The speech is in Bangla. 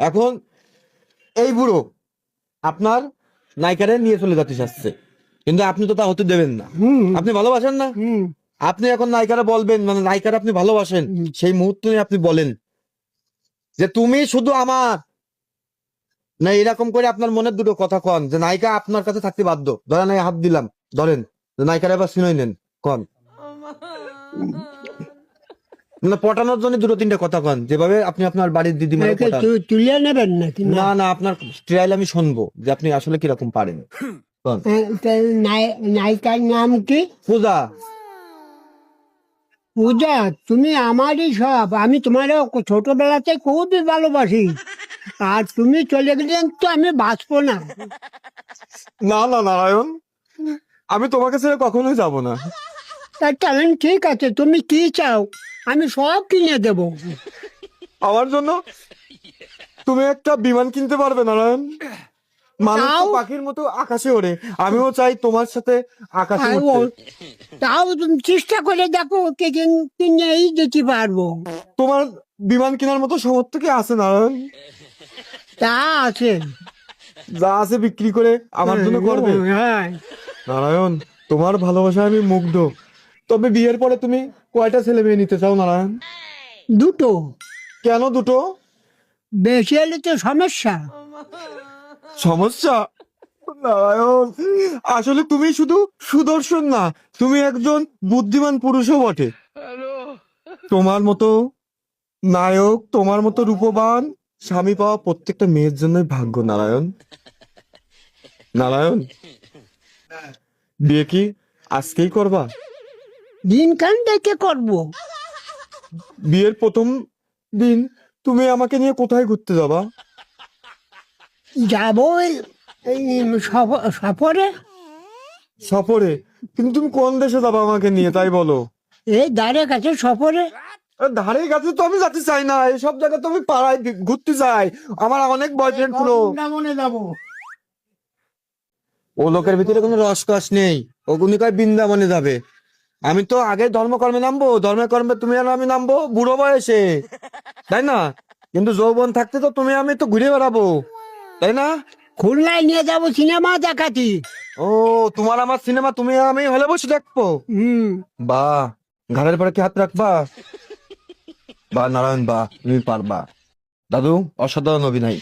এখন এই বুড়ো আপনার নায়িকারে নিয়ে চলে যেতে চাচ্ছে, কিন্তু আপনি তো তা হতে দেবেন না। আপনি ভালোবাসেন না? আপনি এখন নায়িকারা বলবেন, মানে নায়িকারা আপনি ভালোবাসেন, সেই মুহূর্তে আপনি বলেন যে তুমি শুধু আমার, না এরকম করে আপনার মনের দুটো কথা কন যে নায়িকা আপনার কাছে থাকতে বাধ্য। ধরেন এই হাত দিলাম, ধরেন নায়িকারা এবার সিনই নেন, কন মানে পটানোর জন্য দুটো তিনটা কথা কন, যেভাবে আপনি আপনার বাড়ির দিদিমাকে পটান। তুলিয়ে নেবেন নাকি? না না, আপনার ট্রায়াল আমি শুনবো যে আপনি আসলে কিরকম পারেন। কন। নায়িকার নাম কি? পূজা। পূজা, তুমি আমারই সব। আমি তোমার ছোটবেলাতে খুবই ভালোবাসি, আর তুমি চলে গেলে তো আমি বাঁচবো না। না না নারায়ণ, আমি তোমাকে ছেড়ে কখনোই যাব না। তাহলে ঠিক আছে, তুমি কি চাও আমি সব কিনে দেব। আমার জন্য তুমি একটা বিমান কিনতে পারবে নারায়ণ? মানুষ তো তাও? পাখির মতো আকাশে ওড়ে, আমিও চাই তোমার সাথে আকাশে আর উঠতে। তাও তুমি চেষ্টা করে দেখো, কিনেই দিতে পারবো। তোমার বিমান কেনার মতো সামর্থ্য কি আছে নারায়ণ? তা আছে। যা আছে বিক্রি করে আমার জন্য করবে? হ্যাঁ, নারায়ণ, তোমার ভালোবাসায় আমি মুগ্ধ। তবে বিয়ের পরে তুমি কয়টা ছেলে মেয়ে নিতে চাও নারায়ণ? দুটো। কেন দুটো? বেশি হলে তো সমস্যা। সমস্যা? নারায়ণ, আসলে তুমি শুধু সুদর্শন না, তুমি একজন বুদ্ধিমান পুরুষও বটে। তোমার মতো নায়ক, তোমার মতো রূপবান স্বামী পাওয়া প্রত্যেকটা মেয়ের জন্যই ভাগ্য নারায়ণ। নারায়ণ, বিয়ে কি আজকেই করবা? দিনখান দেখে করবো। বিয়ের প্রথম দিন তুমি আমাকে নিয়ে কোথায় ঘুরতে যাবা? যাবো এই সফরে। সফরে? কিন্তু তুমি কোন দেশে যাবা আমাকে নিয়ে, তাই বলো। এই ধারে কাছে সফরে। ধারে কাছে তো আমি যেতে চাই না, এইসব জায়গায় তো আমি পাড়ায় ঘুরতে চাই। আমার অনেক বয়ফ্রেন্ড ছিল। বৃন্দাবনে যাবো। ও লোকের ভিতরে কোনো রসকস নেই, ওগুনি কয় বৃন্দাবনে যাবে। আমি তো আগে ধর্মকর্মে নামবো, ধর্মকর্মে তুমি আর আমি নামবো বুড়ো বয়সে, তাই না? কিন্তু যৌবন থাকতে তো তুমি আমি তো ঘুরে বেড়াবো, তাই না? খুলনায় নিয়ে যাবো সিনেমা দেখাতি। ও, তোমার আমার সিনেমা তুমি আর আমি হলে বসে দেখবো? হুম। বাহ, ঘাড়ের পরে কি হাত রাখবা? বা নারায়ণ, বা তুমি পারবা। দাদু অসাধারণ অভিনয়।